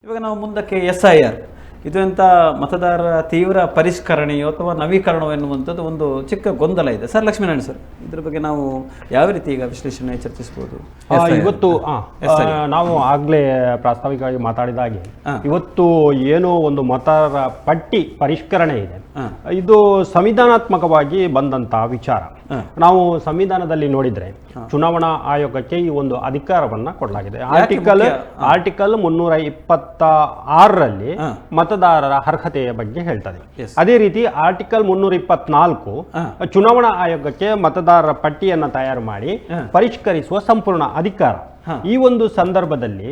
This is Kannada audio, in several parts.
ಇವಾಗ ನಾವು ಮುಂದಕ್ಕೆ SIR ಇದು ಎಂಥ ಮತದಾರರ ತೀವ್ರ ಪರಿಷ್ಕರಣೆಯೋ ಅಥವಾ ನವೀಕರಣವೋ ಎನ್ನುವಂಥದ್ದು ಒಂದು ಚಿಕ್ಕ ಗೊಂದಲ ಇದೆ ಸರ್. ಲಕ್ಷ್ಮೀನಾರಾಯಣ ಸರ್, ಇದ್ರ ಬಗ್ಗೆ ನಾವು ಯಾವ ರೀತಿ ಈಗ ವಿಶ್ಲೇಷಣೆ ಚರ್ಚಿಸಬಹುದು? ಇವತ್ತು ನಾವು ಆಗ್ಲೇ ಪ್ರಾಸ್ತಾವಿಕವಾಗಿ ಮಾತಾಡಿದ ಹಾಗೆ ಇವತ್ತು ಏನೋ ಒಂದು ಮತದಾರರ ಪಟ್ಟಿ ಪರಿಷ್ಕರಣೆ ಇದೆ, ಇದು ಸಂವಿಧಾನಾತ್ಮಕವಾಗಿ ಬಂದಂತಹ ವಿಚಾರ. ನಾವು ಸಂವಿಧಾನದಲ್ಲಿ ನೋಡಿದ್ರೆ ಚುನಾವಣಾ ಆಯೋಗಕ್ಕೆ ಈ ಒಂದು ಅಧಿಕಾರವನ್ನ ಕೊಡಲಾಗಿದೆ. ಆರ್ಟಿಕಲ್ 326ರಲ್ಲಿ ಮತದಾರರ ಅರ್ಹತೆಯ ಬಗ್ಗೆ ಹೇಳ್ತದೆ. ಅದೇ ರೀತಿ ಆರ್ಟಿಕಲ್ 324 ಚುನಾವಣಾ ಆಯೋಗಕ್ಕೆ ಮತದಾರರ ಪಟ್ಟಿಯನ್ನ ತಯಾರು ಮಾಡಿ ಪರಿಷ್ಕರಿಸುವ ಸಂಪೂರ್ಣ ಅಧಿಕಾರ. ಈ ಒಂದು ಸಂದರ್ಭದಲ್ಲಿ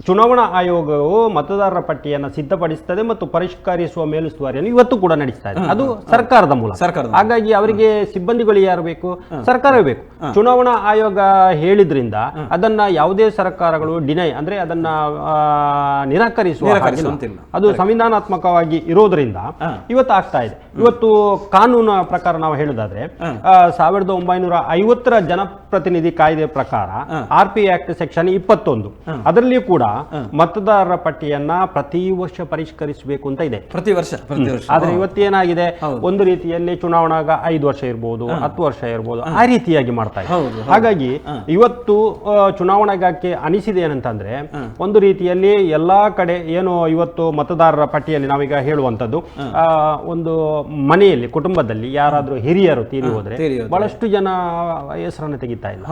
ಚುನಾವಣಾ ಆಯೋಗವು ಮತದಾರರ ಪಟ್ಟಿಯನ್ನು ಸಿದ್ಧಪಡಿಸುತ್ತದೆ ಮತ್ತು ಪರಿಷ್ಕರಿಸುವ ಮೇಲುಸ್ತುವಾರಿಯನ್ನು ಇವತ್ತು ಕೂಡ ನಡೆಸ್ತಾ ಇದೆ. ಅದು ಸರ್ಕಾರದ ಮೂಲಕ. ಹಾಗಾಗಿ ಅವರಿಗೆ ಸಿಬ್ಬಂದಿಗಳು ಯಾರು ಬೇಕು? ಸರ್ಕಾರವೇ ಬೇಕು. ಚುನಾವಣಾ ಆಯೋಗ ಹೇಳಿದ್ರಿಂದ ಅದನ್ನ ಯಾವುದೇ ಸರ್ಕಾರಗಳು ಅಂದ್ರೆ ಅದನ್ನ ನಿರಾಕರಿಸುವ ಅದು ಸಂವಿಧಾನಾತ್ಮಕವಾಗಿ ಇರೋದ್ರಿಂದ ಇವತ್ತು ಆಗ್ತಾ ಇದೆ. ಇವತ್ತು ಕಾನೂನು ಪ್ರಕಾರ ನಾವು ಹೇಳುದಾದ್ರೆ 1950ರ ಜನಪ್ರತಿನಿಧಿ ಕಾಯ್ದೆ ಪ್ರಕಾರ RP ಆಕ್ಟ್ ಸೆಕ್ಷನ್ 21 ಅದರಲ್ಲಿ ಕೂಡ ಮತದಾರರ ಪಟ್ಟಿಯನ್ನ ಪ್ರತಿ ವರ್ಷ ಪರಿಷ್ಕರಿಸಬೇಕು ಅಂತ ಇದೆ. ಪ್ರತಿ ವರ್ಷ. ಆದ್ರೆ ಇವತ್ತೇನಾಗಿದೆ, ಒಂದು ರೀತಿಯಲ್ಲಿ ಚುನಾವಣಾಗ 5 ವರ್ಷ ಇರ್ಬೋದು, 10 ವರ್ಷ ಇರ್ಬೋದು, ಆ ರೀತಿಯಾಗಿ ಮಾಡ್ತಾ ಇದೆ. ಹಾಗಾಗಿ ಇವತ್ತು ಚುನಾವಣಾಗಕ್ಕೆ ಅನಿಸಿದೆ ಏನಂತಂದ್ರೆ, ಒಂದು ರೀತಿಯಲ್ಲಿ ಎಲ್ಲಾ ಕಡೆ ಏನು ಇವತ್ತು ಮತದಾರರ ಪಟ್ಟಿಯಲ್ಲಿ ನಾವೀಗ ಹೇಳುವಂತದ್ದು, ಒಂದು ಮನೆಯಲ್ಲಿ ಕುಟುಂಬದಲ್ಲಿ ಯಾರಾದ್ರೂ ಹಿರಿಯರು ತೀರಿ ಹೋದ್ರೆ ಬಹಳಷ್ಟು ಜನ ಹೆಸರನ್ನು ತೆಗಿತಾ ಇಲ್ಲ.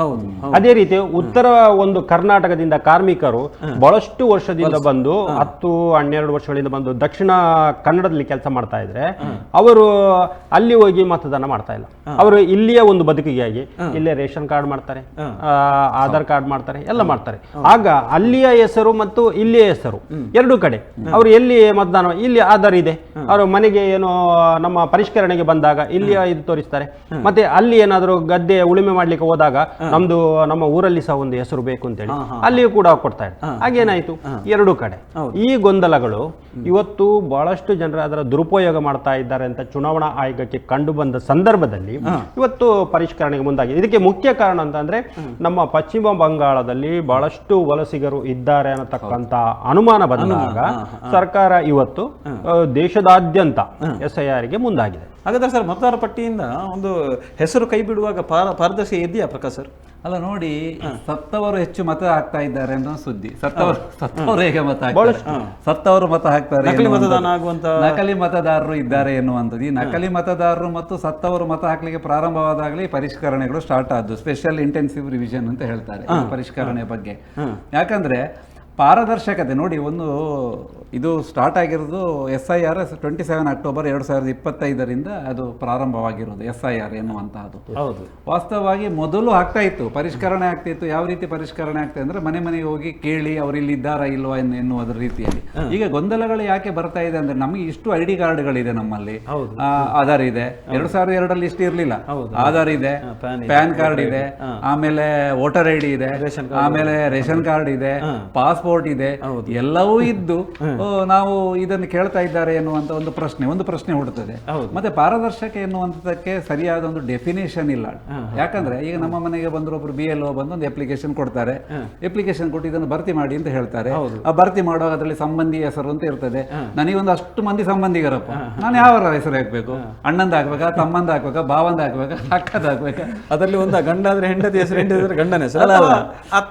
ಅದೇ ರೀತಿ ಉತ್ತರ ಒಂದು ಕರ್ನಾಟಕದಿಂದ ಕಾರ್ಮಿಕರು ಬಹಳಷ್ಟು ವರ್ಷದಿಂದ ಬಂದು 10-12 ವರ್ಷಗಳಿಂದ ಬಂದು ದಕ್ಷಿಣ ಕನ್ನಡದಲ್ಲಿ ಕೆಲಸ ಮಾಡ್ತಾ ಇದ್ರೆ ಅವರು ಅಲ್ಲಿ ಹೋಗಿ ಮತದಾನ ಮಾಡ್ತಾ ಇಲ್ಲ. ಅವರು ಇಲ್ಲಿಯ ಒಂದು ಬದುಕಿಗಾಗಿ ಇಲ್ಲೇ ರೇಷನ್ ಕಾರ್ಡ್ ಮಾಡ್ತಾರೆ, ಆಧಾರ್ ಕಾರ್ಡ್ ಮಾಡ್ತಾರೆ, ಎಲ್ಲ ಮಾಡ್ತಾರೆ. ಆಗ ಅಲ್ಲಿಯ ಹೆಸರು ಮತ್ತು ಇಲ್ಲಿಯ ಹೆಸರು ಎರಡು ಕಡೆ ಅವರು ಎಲ್ಲಿ ಮತದಾನ, ಇಲ್ಲಿ ಆಧಾರ್ ಇದೆ, ಅವರು ಮನೆಗೆ ಏನು ನಮ್ಮ ಪರಿಷ್ಕರಣೆಗೆ ಬಂದಾಗ ಇಲ್ಲಿಯ ಇದು ತೋರಿಸ್ತಾರೆ. ಮತ್ತೆ ಅಲ್ಲಿ ಏನಾದರೂ ಗದ್ದೆ ಉಳುಮೆ ಮಾಡ್ಲಿಕ್ಕೆ ಹೋದಾಗ ನಮ್ಮ ಊರಲ್ಲಿ ಸಹ ಒಂದು ಹೆಸರು ಬೇಕು ಅಂತೇಳಿ ಅಲ್ಲಿಯೂ ಕೂಡ ಕೊಡ್ತಾ ಇದ್ದಾರೆ. ಹಾಗೇನಾಯ್ತು, ಎರಡು ಕಡೆ ಈ ಗೊಂದಲಗಳು ಇವತ್ತು ಬಹಳಷ್ಟು ಜನರು ಅದರ ದುರುಪಯೋಗ ಮಾಡ್ತಾ ಇದ್ದಾರೆ ಅಂತ ಚುನಾವಣಾ ಆಯೋಗಕ್ಕೆ ಕಂಡು ಬಂದ ಸಂದರ್ಭದಲ್ಲಿ ಇವತ್ತು ಪರಿಷ್ಕರಣೆಗೆ ಮುಂದಾಗಿದೆ. ಇದಕ್ಕೆ ಮುಖ್ಯ ಕಾರಣ ಅಂತಂದ್ರೆ ನಮ್ಮ ಪಶ್ಚಿಮ ಬಂಗಾಳದಲ್ಲಿ ಬಹಳಷ್ಟು ವಲಸಿಗರು ಇದ್ದಾರೆ ಅನ್ನತಕ್ಕಂತ ಅನುಮಾನ ಬಂದಾಗ ಸರ್ಕಾರ ಇವತ್ತು ದೇಶದಾದ್ಯಂತ SIR ಗೆ ಮುಂದಾಗಿದೆ. ಹಾಗಾದ್ರೆ ಸರ್, ಮತದಾರರ ಪಟ್ಟಿಯಿಂದ ಒಂದು ಹೆಸರು ಕೈ ಬಿಡುವಾಗ ಪಾರದರ್ಶಿ ಇದೆಯಾ ಪ್ರಕಾಶ್ ಸರ್? ಅಲ್ಲ ನೋಡಿ, ಸತ್ತವರು ಹೆಚ್ಚು ಮತ ಹಾಕ್ತಾ ಇದ್ದಾರೆ ಅನ್ನೋ ಸುದ್ದಿ. ಸತ್ತವರು ಹೇಗೆ ಮತ ಹಾಕ್ತಾರೆ? ಸತ್ತವರು ಮತ ಹಾಕ್ತಾರೆ, ನಕಲಿ ಮತದಾರರು ಇದ್ದಾರೆ ಎನ್ನುವಂಥದ್ದು. ಈ ನಕಲಿ ಮತದಾರರು ಮತ್ತು ಸತ್ತವರು ಮತ ಹಾಕ್ಲಿಕ್ಕೆ ಪ್ರಾರಂಭವಾದಾಗಲೇ ಪರಿಷ್ಕರಣೆಗಳು ಸ್ಟಾರ್ಟ್ ಆದವು. ಸ್ಪೆಷಲ್ ಇಂಟೆನ್ಸಿವ್ ರಿವಿಷನ್ ಅಂತ ಹೇಳ್ತಾರೆ ಪರಿಷ್ಕರಣೆ ಬಗ್ಗೆ. ಯಾಕಂದ್ರೆ ಪಾರದರ್ಶಕತೆ ನೋಡಿ, ಇದು ಸ್ಟಾರ್ಟ್ ಆಗಿರೋದು SIR 27 ಅಕ್ಟೋಬರ್ 2025ರಿಂದ ಅದು ಪ್ರಾರಂಭವಾಗಿರೋದು SIR ಎನ್ನುವಂತಹದ್ದು. ವಾಸ್ತವವಾಗಿ ಮೊದಲು ಆಗ್ತಾ ಇತ್ತು, ಪರಿಷ್ಕರಣೆ ಆಗ್ತಾ ಇತ್ತು. ಯಾವ ರೀತಿ ಪರಿಷ್ಕರಣೆ ಆಗ್ತಾ ಅಂದ್ರೆ ಮನೆಗೆ ಹೋಗಿ ಕೇಳಿ ಅವ್ರು ಇಲ್ಲಿ ಇದ್ದಾರಾ ಇಲ್ವಾ ಎನ್ನುವುದರ ರೀತಿಯಲ್ಲಿ. ಈಗ ಗೊಂದಲಗಳು ಯಾಕೆ ಬರ್ತಾ ಇದೆ ಅಂದ್ರೆ, ನಮಗೆ ಇಷ್ಟು ID ಕಾರ್ಡ್ಗಳಿದೆ, ನಮ್ಮಲ್ಲಿ ಆಧಾರ್ ಇದೆ, 2002ರಲ್ಲಿ ಇಷ್ಟು ಇರ್ಲಿಲ್ಲ, ಆಧಾರ್ ಇದೆ, ಪ್ಯಾನ್ ಕಾರ್ಡ್ ಇದೆ, ಆಮೇಲೆ ವೋಟರ್ ID ಇದೆ, ಆಮೇಲೆ ರೇಷನ್ ಕಾರ್ಡ್ ಇದೆ, ಪಾಸ್ಪೋರ್ಟ್ ಇದೆ, ಎಲ್ಲವೂ ಇದ್ದು ನಾವು ಇದನ್ನು ಕೇಳ್ತಾ ಇದ್ದಾರೆ ಎನ್ನುವಂತ ಒಂದು ಪ್ರಶ್ನೆ ಹುಡುತ್ತದೆ. ಮತ್ತೆ ಪಾರದರ್ಶಕ ಎನ್ನುವಂಥದ್ದಕ್ಕೆ ಸರಿಯಾದ ಒಂದು ಡೆಫಿನೇಷನ್ ಇಲ್ಲ. ಯಾಕಂದ್ರೆ ಈಗ ನಮ್ಮ ಮನೆಗೆ ಬಂದ್ರು ಒಬ್ರು BLO ಬಂದು ಒಂದು ಅಪ್ಲಿಕೇಶನ್ ಕೊಡ್ತಾರೆ, ಅಪ್ಲಿಕೇಶನ್ ಕೊಟ್ಟು ಇದನ್ನು ಭರ್ತಿ ಮಾಡಿ ಅಂತ ಹೇಳ್ತಾರೆ. ಆ ಭರ್ತಿ ಮಾಡುವಾಗ ಅದರಲ್ಲಿ ಸಂಬಂಧಿ ಹೆಸರು ಅಂತ ಇರ್ತದೆ. ನನಗೊಂದು ಅಷ್ಟು ಮಂದಿ ಸಂಬಂಧಿಗರಪ್ಪ, ನಾನು ಯಾವ ಹೆಸರು ಹಾಕ್ಬೇಕು? ಅಣ್ಣಂದ ಹಾಕ್ಬೇಕಾ, ತಮ್ಮಂದ ಹಾಕ್ಬೇಕಾ, ಭಾವಂದ ಹಾಕ್ಬೇಕಾ, ಅಕ್ಕದ ಹಾಕ್ಬೇಕಾ? ಅದರಲ್ಲಿ ಒಂದು ಗಂಡ ಆದ್ರೆ ಹೆಂಡತಿ ಹೆಸರು, ಹೆಂಡತಿ ಗಂಡನೇ ಸರ್,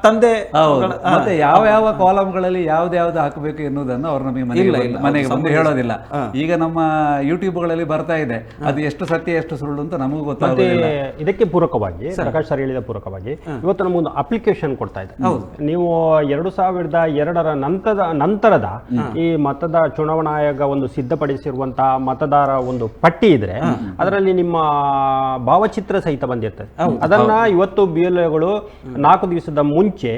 ತಂದೆ. ಮತ್ತೆ ಯಾವ ಕಾಲಮ್ಗಳಲ್ಲಿ ಯಾವ್ದು ಹಾಕಬೇಕು ಎನ್ನುವುದನ್ನು ಅವ್ರು ನಮಗೆ ಮನೆಗೆ ಬಂದು ಹೇಳೋದಿಲ್ಲ. ಈಗ ನಮ್ಮ ಯೂಟ್ಯೂಬ್ಗಳಲ್ಲಿ ಬರ್ತಾ ಇದೆ, ಅದು ಎಷ್ಟು ಸತ್ಯ ಎಷ್ಟು ಸುಳ್ಳು ಅಂತ ನಮಗೂ ಗೊತ್ತಾಗುತ್ತೆ. ಇದಕ್ಕೆ ಪೂರಕವಾಗಿ ಪ್ರಕಾಶ್ ಸರ್ ಹೇಳಿದ ಪೂರಕವಾಗಿ ಇವತ್ತು ನಮಗೊಂದು ಅಪ್ಲಿಕೇಶನ್ ಕೊಡ್ತಾ ಇದೆ. ನೀವು 2002ರ ನಂತರದ ಈ ಚುನಾವಣಾ ಆಯೋಗ ಒಂದು ಸಿದ್ಧಪಡಿಸಿರುವಂತಹ ಮತದಾರ ಒಂದು ಪಟ್ಟಿ ಇದ್ರೆ ಅದರಲ್ಲಿ ನಿಮ್ಮ ಭಾವಚಿತ್ರ ಸಹಿತ ಬಂದಿರ್ತದೆ. ಅದನ್ನ ಇವತ್ತು BLOಗಳು 4 ದಿವಸದ ಮುಂಚೆ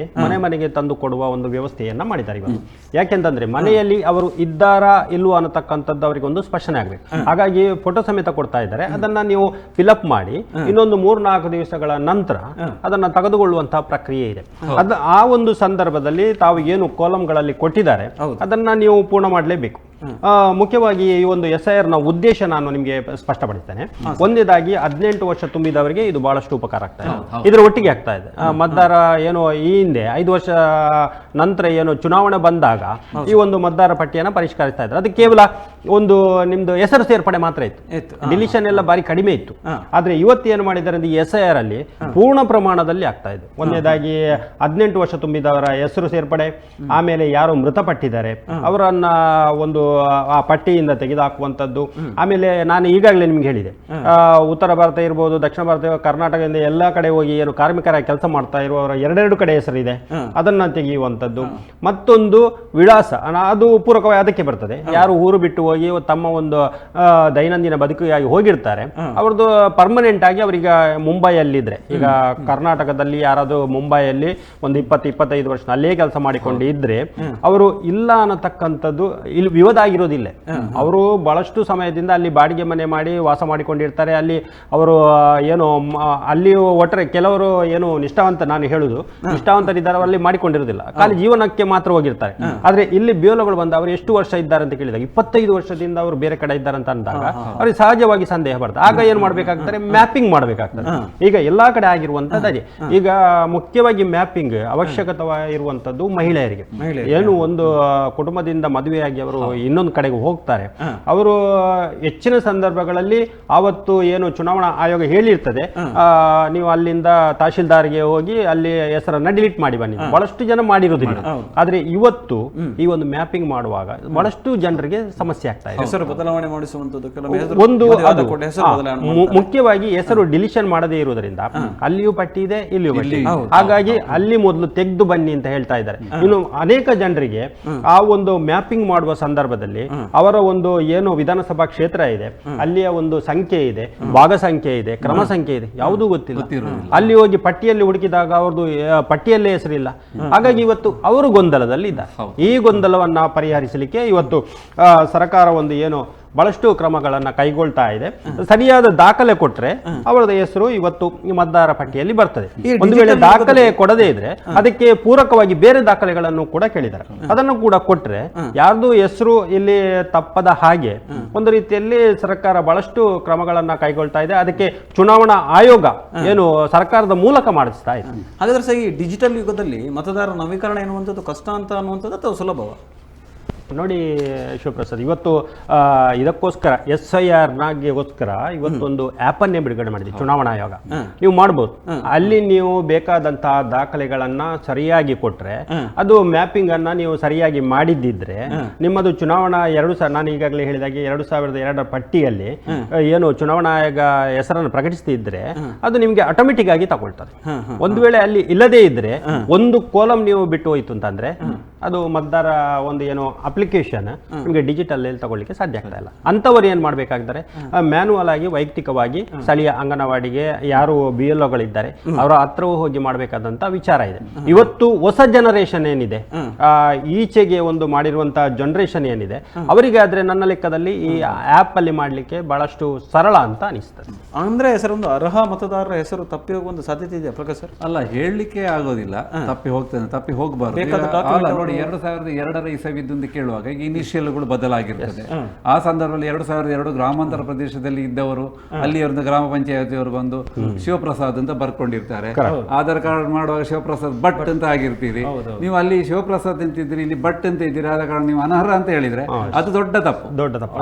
ಮನೆಗೆ ತಂದು ಕೊಡುವ ಒಂದು ವ್ಯವಸ್ಥೆಯನ್ನ ಮಾಡಿದ್ದಾರೆ ಇವತ್ತು. ಯಾಕೆಂತಂದ್ರೆ ಮನೆಯಲ್ಲಿ ಅವರು ಇದ್ದಾರಾ ಇಲ್ವಾ ಅನ್ನತಕ್ಕಂಥದ್ದು ಅವರಿಗೆ ಒಂದು ಸ್ಪಷ್ಟನೆ ಆಗ್ಬೇಕು. ಹಾಗಾಗಿ ಫೋಟೋ ಸಮೇತ ಕೊಡ್ತಾ ಇದ್ದಾರೆ. ಅದನ್ನ ನೀವು ಫಿಲಪ್ ಮಾಡಿ ಇನ್ನೊಂದು 3-4 ದಿವಸಗಳ ನಂತರ ಅದನ್ನ ತೆಗೆದುಕೊಳ್ಳುವಂತಹ ಪ್ರಕ್ರಿಯೆ ಇದೆ. ಆ ಒಂದು ಸಂದರ್ಭದಲ್ಲಿ ತಾವು ಏನು ಕಾಲಮ್ಗಳಲ್ಲಿ ಕೊಟ್ಟಿದ್ದಾರೆ ಅದನ್ನ ನೀವು ಪೂರ್ಣ ಮಾಡಲೇಬೇಕು. ಮುಖ್ಯವಾಗಿ ಈ ಒಂದು SIR ನ ಉದ್ದೇಶ ನಾನು ನಿಮಗೆ ಸ್ಪಷ್ಟಪಡಿಸ್ತೇನೆ. ಒಂದೇದಾಗಿ 18 ವರ್ಷ ತುಂಬಿದವರಿಗೆ ಇದು ಬಹಳಷ್ಟು ಉಪಕಾರ ಆಗ್ತಾ ಇದೆ, ಇದರ ಒಟ್ಟಿಗೆ ಆಗ್ತಾ ಇದೆ. ಮತದಾರ ಏನು ಈ ಹಿಂದೆ 5 ವರ್ಷ ನಂತರ ಏನು ಚುನಾವಣೆ ಬಂದಾಗ ಈ ಒಂದು ಮತದಾರ ಪಟ್ಟಿಯನ್ನು ಪರಿಷ್ಕರಿಸ್ತಾ ಇದ್ದಾರೆ. ಅದು ಕೇವಲ ಒಂದು ನಿಮ್ದು ಹೆಸರು ಸೇರ್ಪಡೆ ಮಾತ್ರ ಇತ್ತು, ಡಿಲಿಷನ್ ಎಲ್ಲ ಬಾರಿ ಕಡಿಮೆ ಇತ್ತು. ಆದ್ರೆ ಇವತ್ತು ಏನು ಮಾಡಿದ್ದಾರೆ ಅಂದ್ರೆ SIR ಅಲ್ಲಿ ಪೂರ್ಣ ಪ್ರಮಾಣದಲ್ಲಿ ಆಗ್ತಾ ಇದೆ. ಒಂದೇದಾಗಿ 18 ವರ್ಷ ತುಂಬಿದವರ ಹೆಸರು ಸೇರ್ಪಡೆ, ಆಮೇಲೆ ಯಾರು ಮೃತಪಟ್ಟಿದ್ದಾರೆ ಅವರನ್ನ ಒಂದು ಆ ಪಟ್ಟಿಯಿಂದ ತೆಗೆದುಹಾಕುವಂಥದ್ದು. ಆಮೇಲೆ ನಾನು ಈಗಾಗಲೇ ನಿಮ್ಗೆ ಹೇಳಿದೆ, ಉತ್ತರ ಭಾರತ ಇರ್ಬೋದು, ದಕ್ಷಿಣ ಭಾರತ, ಕರ್ನಾಟಕದಿಂದ ಎಲ್ಲಾ ಕಡೆ ಹೋಗಿ ಏನು ಕಾರ್ಮಿಕರ ಕೆಲಸ ಮಾಡ್ತಾ ಇರುವವರ ಎರಡೆರಡು ಕಡೆ ಹೆಸರಿದೆ, ಅದನ್ನ ತೆಗೆಯುವಂಥದ್ದು. ಮತ್ತೊಂದು ವಿಳಾಸ, ಅದು ಪೂರಕವಾಗಿ ಅದಕ್ಕೆ ಬರ್ತದೆ. ಯಾರು ಊರು ಬಿಟ್ಟು ಹೋಗಿ ತಮ್ಮ ಒಂದು ದೈನಂದಿನ ಬದುಕಿಗಾಗಿ ಹೋಗಿರ್ತಾರೆ, ಅವ್ರದ್ದು ಪರ್ಮನೆಂಟ್ ಆಗಿ ಅವ್ರೀಗ ಮುಂಬೈಯಲ್ಲಿದ್ರೆ, ಈಗ ಕರ್ನಾಟಕದಲ್ಲಿ ಯಾರಾದ್ರೂ ಮುಂಬೈಯಲ್ಲಿ ಒಂದು 20-25 ವರ್ಷ ಅಲ್ಲೇ ಕೆಲಸ ಮಾಡಿಕೊಂಡು ಇದ್ರೆ ಅವರು ಇಲ್ಲ ಅನ್ನತಕ್ಕಂಥದ್ದು ಇಲ್ಲಿ ವಿವಾದ ಆಗಿರೋದಿಲ್ಲ. ಅವರು ಬಹಳಷ್ಟು ಸಮಯದಿಂದ ಅಲ್ಲಿ ಬಾಡಿಗೆ ಮನೆ ಮಾಡಿ ವಾಸ ಮಾಡಿಕೊಂಡಿರ್ತಾರೆ. ಅಲ್ಲಿ ಅವರು ಏನು ಅಲ್ಲಿ ಒಟ್ಟರೆ ಕೆಲವರು ಏನು ನಿಷ್ಠಾವಂತ, ನಾನು ಹೇಳುದು ನಿಷ್ಠಾವಂತರಿದ್ದಾರೆ, ಅಲ್ಲಿ ಮಾಡಿಕೊಂಡಿರೋದಿಲ್ಲ, ಖಾಲಿ ಜೀವನಕ್ಕೆ ಮಾತ್ರ ಹೋಗಿರ್ತಾರೆ. ಆದ್ರೆ ಇಲ್ಲಿ ಬಿಯೋಲಗಳು ಬಂದ ಅವರು ಎಷ್ಟು ವರ್ಷ ಇದ್ದಾರೆ ಅಂತ ಕೇಳಿದಾಗ 25 ವರ್ಷದಿಂದ ಅವರು ಬೇರೆ ಕಡೆ ಇದ್ದಾರೆ ಅಂತ ಅಂದಾಗ ಅವ್ರಿಗೆ ಸಹಜವಾಗಿ ಸಂದೇಹ ಬರ್ತದೆ. ಆಗ ಏನ್ ಮಾಡ್ಬೇಕಾಗ್ತದೆ, ಮ್ಯಾಪಿಂಗ್ ಮಾಡ್ಬೇಕಾಗ್ತದೆ. ಈಗ ಎಲ್ಲಾ ಕಡೆ ಆಗಿರುವಂತದ್ದು ಅದೇ. ಈಗ ಮುಖ್ಯವಾಗಿ ಮ್ಯಾಪಿಂಗ್ ಅವಶ್ಯಕವಾಗಿರುವಂತದ್ದು ಮಹಿಳೆಯರಿಗೆ. ಏನು ಒಂದು ಕುಟುಂಬದಿಂದ ಮದುವೆಯಾಗಿ ಅವರು ಇನ್ನೊಂದು ಕಡೆಗೆ ಹೋಗ್ತಾರೆ, ಅವರು ಹೆಚ್ಚಿನ ಸಂದರ್ಭಗಳಲ್ಲಿ ಆವತ್ತು ಏನು ಚುನಾವಣಾ ಆಯೋಗ ಹೇಳಿರ್ತದೆ, ನೀವು ಅಲ್ಲಿಂದ ತಹಶೀಲ್ದಾರ್ಗೆ ಹೋಗಿ ಅಲ್ಲಿ ಹೆಸರನ್ನ ಡಿಲೀಟ್ ಮಾಡಿ ಬನ್ನಿ. ಬಹಳಷ್ಟು ಜನ ಮಾಡಿರೋದಿಲ್ಲ. ಆದ್ರೆ ಇವತ್ತು ಈ ಒಂದು ಮ್ಯಾಪಿಂಗ್ ಮಾಡುವಾಗ ಬಹಳಷ್ಟು ಜನರಿಗೆ ಸಮಸ್ಯೆ ಆಗ್ತಾ ಇದೆ. ಹೆಸರು ಬದಲಾವಣೆ ಮಾಡಿಸುವಂತದ್ದು ಒಂದು ಮುಖ್ಯವಾಗಿ ಹೆಸರು ಡಿಲಿಷನ್ ಮಾಡದೇ ಇರುವುದರಿಂದ ಅಲ್ಲಿಯೂ ಪಟ್ಟಿ ಇದೆ, ಇಲ್ಲಿಯೂ ಪಟ್ಟಿ. ಹಾಗಾಗಿ ಅಲ್ಲಿ ಮೊದಲು ತೆಗೆದು ಬನ್ನಿ ಅಂತ ಹೇಳ್ತಾ ಇದ್ದಾರೆ. ಇನ್ನು ಅನೇಕ ಜನರಿಗೆ ಆ ಒಂದು ಮ್ಯಾಪಿಂಗ್ ಮಾಡುವ ಸಂದರ್ಭದಲ್ಲಿ ಅವರ ಒಂದು ಏನು ವಿಧಾನಸಭಾ ಕ್ಷೇತ್ರ ಇದೆ, ಅಲ್ಲಿಯ ಒಂದು ಸಂಖ್ಯೆ ಇದೆ, ಭಾಗ ಸಂಖ್ಯೆ ಇದೆ, ಕ್ರಮ ಸಂಖ್ಯೆ ಇದೆ, ಯಾವುದೂ ಗೊತ್ತಿಲ್ಲ. ಅಲ್ಲಿ ಹೋಗಿ ಪಟ್ಟಿಯಲ್ಲಿ ಹುಡುಕಿದಾಗ ಅವ್ರದ್ದು ಪಟ್ಟಿಯಲ್ಲೇ ಹೆಸರಿಲ್ಲ. ಹಾಗಾಗಿ ಇವತ್ತು ಅವರು ಗೊಂದಲದಲ್ಲಿ ಇದ್ದಾರೆ. ಈ ಗೊಂದಲವನ್ನ ಪರಿಹರಿಸಲಿಕ್ಕೆ ಇವತ್ತು ಸರ್ಕಾರ ಒಂದು ಏನು ಬಹಳಷ್ಟು ಕ್ರಮಗಳನ್ನ ಕೈಗೊಳ್ತಾ ಇದೆ. ಸರಿಯಾದ ದಾಖಲೆ ಕೊಟ್ರೆ ಅವರದ ಹೆಸರು ಇವತ್ತು ಮತದಾರ ಪಟ್ಟಿಯಲ್ಲಿ ಬರ್ತದೆ. ಒಂದು ವೇಳೆ ದಾಖಲೆ ಕೊಡದೇ ಇದ್ರೆ ಅದಕ್ಕೆ ಪೂರಕವಾಗಿ ಬೇರೆ ದಾಖಲೆಗಳನ್ನು ಕೂಡ ಕೇಳಿದ್ದಾರೆ, ಅದನ್ನು ಕೂಡ ಕೊಟ್ರೆ ಯಾರ್ದು ಹೆಸರು ಇಲ್ಲಿ ತಪ್ಪದ ಹಾಗೆ ಒಂದು ರೀತಿಯಲ್ಲಿ ಸರ್ಕಾರ ಬಹಳಷ್ಟು ಕ್ರಮಗಳನ್ನ ಕೈಗೊಳ್ತಾ ಇದೆ. ಅದಕ್ಕೆ ಚುನಾವಣಾ ಆಯೋಗ ಏನು ಸರ್ಕಾರದ ಮೂಲಕ ಮಾಡಿಸ್ತಾ ಇದೆ. ಹಾಗಾದ್ರೆ ಸಹ ಈ ಡಿಜಿಟಲ್ ಯುಗದಲ್ಲಿ ಮತದಾರ ನವೀಕರಣ ಎನ್ನುವಂಥದ್ದು ಕಷ್ಟ ಅಂತ ಅನ್ನುವಂಥದ್ದು ಅಥವಾ ಸುಲಭವ? ನೋಡಿ ಶಿವಪ್ರಸಾದ್, ಇವತ್ತು ಇದಕ್ಕೋಸ್ಕರ SIR ನಾಗೆಗೋಸ್ಕರ ಇವತ್ತೊಂದು ಆ್ಯಪ್ ಅನ್ನೇ ಬಿಡುಗಡೆ ಮಾಡಿದೆ ಚುನಾವಣಾ ಆಯೋಗ. ನೀವು ಮಾಡ್ಬೋದು. ಅಲ್ಲಿ ನೀವು ಬೇಕಾದಂತಹ ದಾಖಲೆಗಳನ್ನ ಸರಿಯಾಗಿ ಕೊಟ್ರೆ, ಅದು ಮ್ಯಾಪಿಂಗ್ ಅನ್ನ ನೀವು ಸರಿಯಾಗಿ ಮಾಡಿದ್ದಿದ್ರೆ ನಿಮ್ಮದು ಚುನಾವಣಾ ನಾನು ಈಗಾಗಲೇ ಹೇಳಿದಾಗೆ 2002 ಪಟ್ಟಿಯಲ್ಲಿ ಏನು ಚುನಾವಣಾ ಆಯೋಗ ಹೆಸರನ್ನು ಪ್ರಕಟಿಸ್ತಿದ್ರೆ ಅದು ನಿಮ್ಗೆ ಆಟೋಮೆಟಿಕ್ ಆಗಿ ತಗೊಳ್ತಾರೆ. ಒಂದು ವೇಳೆ ಅಲ್ಲಿ ಇಲ್ಲದೇ ಇದ್ರೆ ಒಂದು ಕೋಲಮ್ ನೀವು ಬಿಟ್ಟು ಹೋಯ್ತು ಅಂತಂದ್ರೆ ಅದು ಮತದಾರ ಒಂದು ಏನು ಅಪ್ಲಿಕೇಶನ್ ನಿಮಗೆ ಡಿಜಿಟಲ್ ತಗೊಳ್ಳಿಕ್ಕೆ ಸಾಧ್ಯ ಆಗ್ತಾ ಇಲ್ಲ. ಅಂತವರು ಏನ್ ಮಾಡ್ಬೇಕಾಗ್ತಾರೆ, ಮ್ಯಾನುವಲ್ ಆಗಿ ವೈಯಕ್ತಿಕವಾಗಿ ಸ್ಥಳೀಯ ಅಂಗನವಾಡಿಗೆ ಯಾರು BLOಗಳಿದ್ದಾರೆ ಅವರ ಹತ್ರ ಹೋಗಿ ಮಾಡಬೇಕಾದಂತ ವಿಚಾರ ಇದೆ. ಇವತ್ತು ಹೊಸ ಜನರೇಷನ್ ಏನಿದೆ, ಈಚೆಗೆ ಒಂದು ಮಾಡಿರುವಂತಹ ಜನರೇಷನ್ ಏನಿದೆ, ಅವರಿಗೆ ಆದ್ರೆ ನನ್ನ ಲೆಕ್ಕದಲ್ಲಿ ಈ ಆಪ್ ಅಲ್ಲಿ ಮಾಡ್ಲಿಕ್ಕೆ ಬಹಳಷ್ಟು ಸರಳ ಅಂತ ಅನಿಸ್ತದೆ. ಅಂದ್ರೆ ಹೆಸರೊಂದು ಅರ್ಹ ಮತದಾರರ ಹೆಸರು ತಪ್ಪಿ ಹೋಗುವ ಸಾಧ್ಯತೆ ಇದೆ ಪ್ರೊಫೆಸರ್? ಅಲ್ಲ, ಹೇಳಲಿಕ್ಕೆ ಆಗೋದಿಲ್ಲ, ತಪ್ಪಿ ಹೋಗ್ತೇನೆ, ತಪ್ಪಿ ಹೋಗಬಾರ್ದು. ನೋಡಿ, 2002 ಇಸವಿದ್ದು ಕೇಳುವಾಗ ಈಗ ಇನಿಷಿಯಲ್ಗಳು ಬದಲಾಗಿರ್ತದೆ. ಆ ಸಂದರ್ಭದಲ್ಲಿ 2002 ಗ್ರಾಮಾಂತರ ಪ್ರದೇಶದಲ್ಲಿ ಇದ್ದವರು ಅಲ್ಲಿ ಒಂದು ಗ್ರಾಮ ಪಂಚಾಯತಿಯವರು ಬಂದು ಶಿವಪ್ರಸಾದ್ ಅಂತ ಬರ್ಕೊಂಡಿರ್ತಾರೆ. ಆಧಾರ್ ಕಾರ್ಡ್ ಮಾಡುವಾಗ ಶಿವಪ್ರಸಾದ್ ಭಟ್ ಅಂತ ಆಗಿರ್ತೀರಿ. ನೀವು ಅಲ್ಲಿ ಶಿವಪ್ರಸಾದ್ ಅಂತಿದ್ರಿ, ಇಲ್ಲಿ ಭಟ್ ಅಂತ ಇದ್ದೀರಿ, ಆದ ಕಾರಣ ನೀವು ಅನರ್ಹ ಅಂತ ಹೇಳಿದ್ರೆ ಅದು ದೊಡ್ಡ ತಪ್ಪು.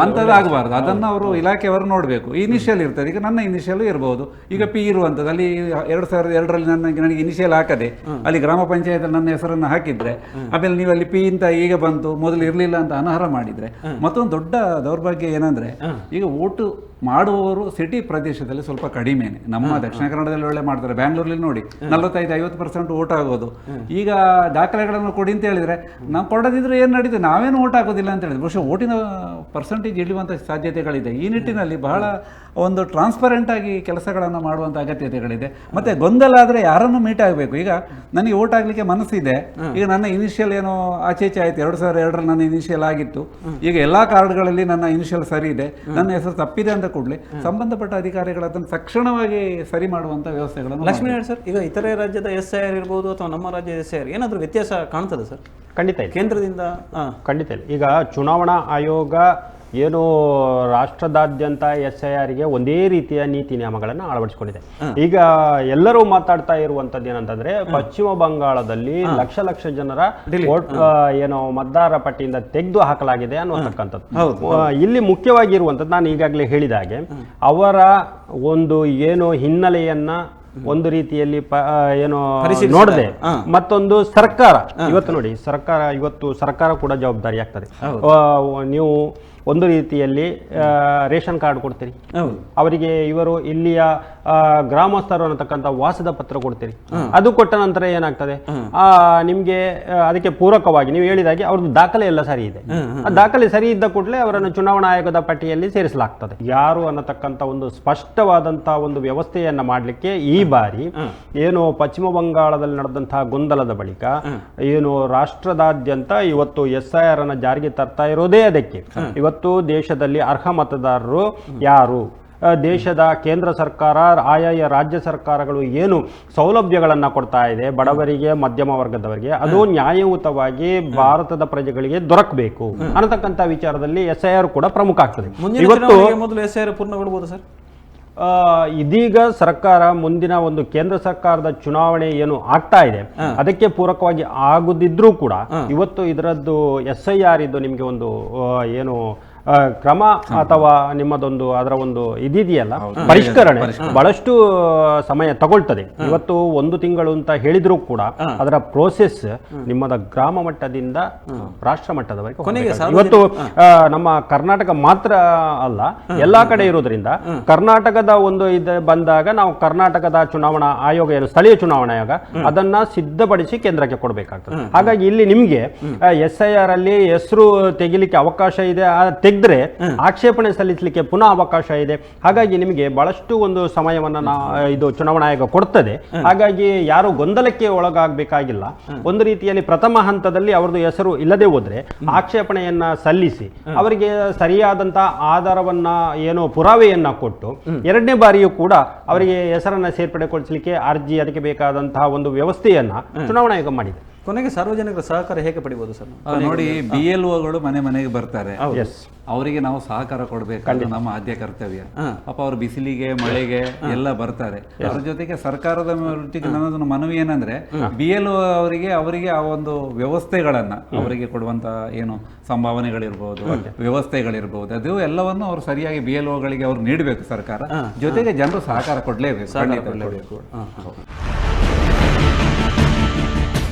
ಅಂತದ್ದು ಆಗಬಾರ್ದು. ಅದನ್ನ ಅವರು ಇಲಾಖೆಯವರು ನೋಡ್ಬೇಕು. ಇನಿಷಿಯಲ್ ಇರ್ತದೆ. ಈಗ ನನ್ನ ಇನಿಷಿಯಲ್ ಇರಬಹುದು, ಈಗ P ಇರುವಂತದ್ದು. ಅಲ್ಲಿ 2002ರಲ್ಲಿ ನನಗೆ ಇನಿಷಿಯಲ್ ಹಾಕದೆ ಅಲ್ಲಿ ಗ್ರಾಮ ಪಂಚಾಯತ್ ನನ್ನ ಹೆಸರನ್ನು ಹಾಕಿದ್ರೆ, ಆಮೇಲೆ ನೀವು ಅಲ್ಲಿ P ಅಂತ ಈಗ ಬಂತು, ಮೊದಲು ಇರಲಿಲ್ಲ ಅಂತ ಅನರ್ಹ ಮಾಡಿದ್ರೆ ಮತ್ತೊಂದು ದೊಡ್ಡ ದೌರ್ಭಾಗ್ಯ ಏನಂದ್ರೆ, ಈಗ ಓಟು ಮಾಡುವವರು ಸಿಟಿ ಪ್ರದೇಶದಲ್ಲಿ ಸ್ವಲ್ಪ ಕಡಿಮೆನೆ. ನಮ್ಮ ದಕ್ಷಿಣ ಕನ್ನಡದಲ್ಲಿ ಒಳ್ಳೆ ಮಾಡ್ತಾರೆ. ಬ್ಯಾಂಗ್ಳೂರಲ್ಲಿ ನೋಡಿ 45-50% ಓಟ್ ಆಗೋದು. ಈಗ ದಾಖಲೆಗಳನ್ನು ಕೊಡಿ ಅಂತ ಹೇಳಿದ್ರೆ ನಾವು ಕೊಡದಿದ್ರೆ ಏನು ನಡೀತದೆ, ನಾವೇನು ಓಟ್ ಹಾಕೋದಿಲ್ಲ ಅಂತ ಹೇಳಿದ್ರೆ ಬಹುಶಃ ಓಟಿನ ಪರ್ಸೆಂಟೇಜ್ ಇಳಿಯುವಂಥ ಸಾಧ್ಯತೆಗಳಿದೆ. ಈ ನಿಟ್ಟಿನಲ್ಲಿ ಬಹಳ ಒಂದು ಟ್ರಾನ್ಸ್ಪರೆಂಟ್ ಆಗಿ ಕೆಲಸಗಳನ್ನು ಮಾಡುವಂಥ ಅಗತ್ಯತೆಗಳಿದೆ. ಮತ್ತೆ ಗೊಂದಲ ಆದರೆ ಯಾರನ್ನು ಮೀಟ್ ಆಗಬೇಕು. ಈಗ ನನಗೆ ಓಟ್ ಆಗಲಿಕ್ಕೆ ಮನಸ್ಸಿದೆ, ಈಗ ನನ್ನ ಇನಿಷಿಯಲ್ ಏನೋ ಆಚೆ ಆಯ್ತು, 2002ರಲ್ಲಿ ನನ್ನ ಇನಿಷಿಯಲ್ ಆಗಿತ್ತು, ಈಗ ಎಲ್ಲ ಕಾರ್ಡ್ಗಳಲ್ಲಿ ನನ್ನ ಇನಿಷಿಯಲ್ ಸರಿ ಇದೆ, ನನ್ನ ಹೆಸರು ತಪ್ಪಿದೆ ಅಂತ ಕೂಡಲೇ ಸಂಬಂಧಪಟ್ಟ ಅಧಿಕಾರಿಗಳು ಅದನ್ನು ತಕ್ಷಣವಾಗಿ ಸರಿ ಮಾಡುವಂಥ ವ್ಯವಸ್ಥೆಗಳನ್ನು. ಲಕ್ಷ್ಮೀನಾರಾಯಣ ಸರ್, ಈಗ ಇತರೆ ರಾಜ್ಯದ SIR ಇರ್ಬೋದು ಅಥವಾ ನಮ್ಮ ರಾಜ್ಯದ SIR ಏನಾದರೂ ವ್ಯತ್ಯಾಸ ಕಾಣ್ತದೆ ಸರ್? ಖಂಡಿತ ಇಲ್ಲ. ಕೇಂದ್ರದಿಂದ ಖಂಡಿತ ಇಲ್ಲ. ಈಗ ಚುನಾವಣಾ ಆಯೋಗ ಏನು ರಾಷ್ಟ್ರದಾದ್ಯಂತ SIRಗೆ ಒಂದೇ ರೀತಿಯ ನೀತಿ ನಿಯಮಗಳನ್ನು ಅಳವಡಿಸಿಕೊಂಡಿದೆ. ಈಗ ಎಲ್ಲರೂ ಮಾತಾಡ್ತಾ ಇರುವಂತದ್ದು ಏನಂತಂದ್ರೆ ಪಶ್ಚಿಮ ಬಂಗಾಳದಲ್ಲಿ ಲಕ್ಷ ಜನರ ಏನು ಮತದಾರ ಪಟ್ಟಿಯಿಂದ ತೆಗೆದು ಹಾಕಲಾಗಿದೆ ಅನ್ನುವಂತಕ್ಕಂಥದ್ದು. ಇಲ್ಲಿ ಮುಖ್ಯವಾಗಿ ಇರುವಂತದ್ದು ನಾನು ಈಗಾಗಲೇ ಹೇಳಿದ ಹಾಗೆ ಅವರ ಒಂದು ಏನು ಹಿನ್ನೆಲೆಯನ್ನ ಒಂದು ರೀತಿಯಲ್ಲಿ ಏನು ನೋಡದೆ ಮತ್ತೊಂದು ಸರ್ಕಾರ ಇವತ್ತು ನೋಡಿ ಸರ್ಕಾರ ಕೂಡ ಜವಾಬ್ದಾರಿ ಆಗ್ತದೆ. ನೀವು ಒಂದು ರೀತಿಯಲ್ಲಿ ರೇಷನ್ ಕಾರ್ಡ್ ಕೊಡ್ತೀರಿ, ಅವರಿಗೆ ಇವರು ಇಲ್ಲಿಯ ಗ್ರಾಮಸ್ಥರು ಅನ್ನತಕ್ಕಂಥ ವಾಸದ ಪತ್ರ ಕೊಡ್ತೀರಿ. ಅದು ಕೊಟ್ಟ ನಂತರ ಏನಾಗ್ತದೆ, ನಿಮ್ಗೆ ಅದಕ್ಕೆ ಪೂರಕವಾಗಿ ನೀವು ಹೇಳಿದಾಗೆ ಅವ್ರದ್ದು ದಾಖಲೆ ಎಲ್ಲ ಸರಿ ಇದೆ. ಆ ದಾಖಲೆ ಸರಿ ಇದ್ದ ಕೂಡಲೇ ಅವರನ್ನು ಚುನಾವಣಾ ಆಯೋಗದ ಪಟ್ಟಿಯಲ್ಲಿ ಸೇರಿಸಲಾಗ್ತದೆ. ಯಾರು ಅನ್ನತಕ್ಕಂಥ ಒಂದು ಸ್ಪಷ್ಟವಾದಂತಹ ಒಂದು ವ್ಯವಸ್ಥೆಯನ್ನ ಮಾಡಲಿಕ್ಕೆ ಈ ಬಾರಿ ಏನು ಪಶ್ಚಿಮ ಬಂಗಾಳದಲ್ಲಿ ನಡೆದಂತಹ ಗೊಂದಲದ ಬಳಿಕ ಏನು ರಾಷ್ಟ್ರದಾದ್ಯಂತ ಇವತ್ತು SIR ಅನ್ನ ಜಾರಿಗೆ ತರ್ತಾ ಇರೋದೇ ಅದಕ್ಕೆ. ಇವತ್ತು ದೇಶದಲ್ಲಿ ಅರ್ಹ ಮತದಾರರು ಯಾರು, ದೇಶದ ಕೇಂದ್ರ ಸರ್ಕಾರ ಆಯಾಯ ರಾಜ್ಯ ಸರ್ಕಾರಗಳು ಏನು ಸೌಲಭ್ಯಗಳನ್ನು ಕೊಡ್ತಾ ಇದೆ ಬಡವರಿಗೆ ಮಧ್ಯಮ ವರ್ಗದವರಿಗೆ, ಅದು ನ್ಯಾಯಯುತವಾಗಿ ಭಾರತದ ಪ್ರಜೆಗಳಿಗೆ ದೊರಕಬೇಕು ಅನ್ನತಕ್ಕಂಥ ವಿಚಾರದಲ್ಲಿ SIR ಕೂಡ ಪ್ರಮುಖ ಆಗ್ತದೆ. ಇವತ್ತು ಮೊದಲು SIR ಪೂರ್ಣಗೊಳ್ಬಹುದು ಸರ್. ಇದೀಗ ಸರ್ಕಾರ ಮುಂದಿನ ಒಂದು ಕೇಂದ್ರ ಸರ್ಕಾರದ ಚುನಾವಣೆ ಏನು ಆಗ್ತಾ ಇದೆ ಅದಕ್ಕೆ ಪೂರಕವಾಗಿ ಆಗುದಿದ್ರೂ ಕೂಡ ಇವತ್ತು ಇದರದ್ದು SIR ಇದ್ದು ನಿಮಗೆ ಒಂದು ಏನು ಕ್ರಮ ಅಥವಾ ನಿಮ್ಮದೊಂದು ಅದರ ಒಂದು ಇದಿದೆಯಲ್ಲ ಪರಿಷ್ಕರಣೆ ಬಹಳಷ್ಟು ಸಮಯ ತಗೊಳ್ತದೆ. ಇವತ್ತು 1 ತಿಂಗಳು ಅಂತ ಹೇಳಿದ್ರು ಕೂಡ ಅದರ ಪ್ರೋಸೆಸ್ ನಿಮ್ಮದ ಗ್ರಾಮ ಮಟ್ಟದಿಂದ ರಾಷ್ಟ್ರ ಮಟ್ಟದವರೆಗೆ ಇವತ್ತು ನಮ್ಮ ಕರ್ನಾಟಕ ಮಾತ್ರ ಅಲ್ಲ, ಎಲ್ಲಾ ಕಡೆ ಇರೋದ್ರಿಂದ ಕರ್ನಾಟಕದ ಒಂದು ಬಂದಾಗ ನಾವು ಕರ್ನಾಟಕದ ಚುನಾವಣಾ ಆಯೋಗ ಏನು ಸ್ಥಳೀಯ ಚುನಾವಣಾ ಆಯೋಗ ಅದನ್ನ ಸಿದ್ಧಪಡಿಸಿ ಕೇಂದ್ರಕ್ಕೆ ಕೊಡಬೇಕಾಗ್ತದೆ. ಹಾಗಾಗಿ ಇಲ್ಲಿ ನಿಮ್ಗೆ SIR ಅಲ್ಲಿ ಹೆಸರು ತೆಗಿಲಿಕ್ಕೆ ಅವಕಾಶ ಇದೆ, ತೆಗೆದ್ರೆ ಆಕ್ಷೇಪಣೆ ಸಲ್ಲಿಸಲಿಕ್ಕೆ ಪುನಃ ಅವಕಾಶ ಇದೆ. ಹಾಗಾಗಿ ನಿಮಗೆ ಬಹಳಷ್ಟು ಒಂದು ಸಮಯವನ್ನ ಇದು ಚುನಾವಣಾ ಆಯೋಗ ಕೊಡ್ತದೆ. ಹಾಗಾಗಿ ಯಾರು ಗೊಂದಲಕ್ಕೆ ಒಳಗಾಗಬೇಕಾಗಿಲ್ಲ. ಒಂದು ರೀತಿಯಲ್ಲಿ ಪ್ರಥಮ ಹಂತದಲ್ಲಿ ಅವರದ್ದು ಹೆಸರು ಇಲ್ಲದೆ ಹೋದ್ರೆ ಆಕ್ಷೇಪಣೆಯನ್ನ ಸಲ್ಲಿಸಿ ಅವರಿಗೆ ಸರಿಯಾದಂತಹ ಆಧಾರವನ್ನ ಏನು ಪುರಾವೆಯನ್ನ ಕೊಟ್ಟು ಎರಡನೇ ಬಾರಿಯೂ ಕೂಡ ಅವರಿಗೆ ಹೆಸರನ್ನ ಸೇರ್ಪಡೆಗೊಳಿಸಲಿಕ್ಕೆ ಅರ್ಜಿ ಅದಕ್ಕೆ ಬೇಕಾದಂತಹ ಒಂದು ವ್ಯವಸ್ಥೆಯನ್ನ ಚುನಾವಣಾ ಆಯೋಗ ಮಾಡಿದೆ. ಕೊನೆಗೆ ಸಾರ್ವಜನಿಕರ ಸಹಕಾರ ಹೇಗೆ ಪಡಿಬಹುದು ಸರ್? ನೋಡಿ, BLOಗಳು ಮನೆಗೆ ಬರ್ತಾರೆ, ಅವರಿಗೆ ನಾವು ಸಹಕಾರ ಕೊಡಬೇಕು, ನಮ್ಮ ಆದ್ಯ ಕರ್ತವ್ಯ. ಪಾಪ ಅವರು ಬಿಸಿಲಿಗೆ ಮಳೆಗೆ ಎಲ್ಲ ಬರ್ತಾರೆ. ಅದ್ರ ಜೊತೆಗೆ ಸರ್ಕಾರದ ನನ್ನದೊಂದು ಮನವಿ ಏನಂದ್ರೆ BLO ಅವರಿಗೆ ಆ ಒಂದು ವ್ಯವಸ್ಥೆಗಳನ್ನ ಅವರಿಗೆ ಕೊಡುವಂತ ಏನು ಸಂಭಾವನೆಗಳಿರ್ಬೋದು, ವ್ಯವಸ್ಥೆಗಳಿರ್ಬೋದು, ಅದು ಎಲ್ಲವನ್ನು ಅವರು ಸರಿಯಾಗಿ BLOಗಳಿಗೆ ಅವ್ರು ನೀಡಬೇಕು ಸರ್ಕಾರ. ಜೊತೆಗೆ ಜನರು ಸಹಕಾರ ಕೊಡ್ಲೇಬೇಕು.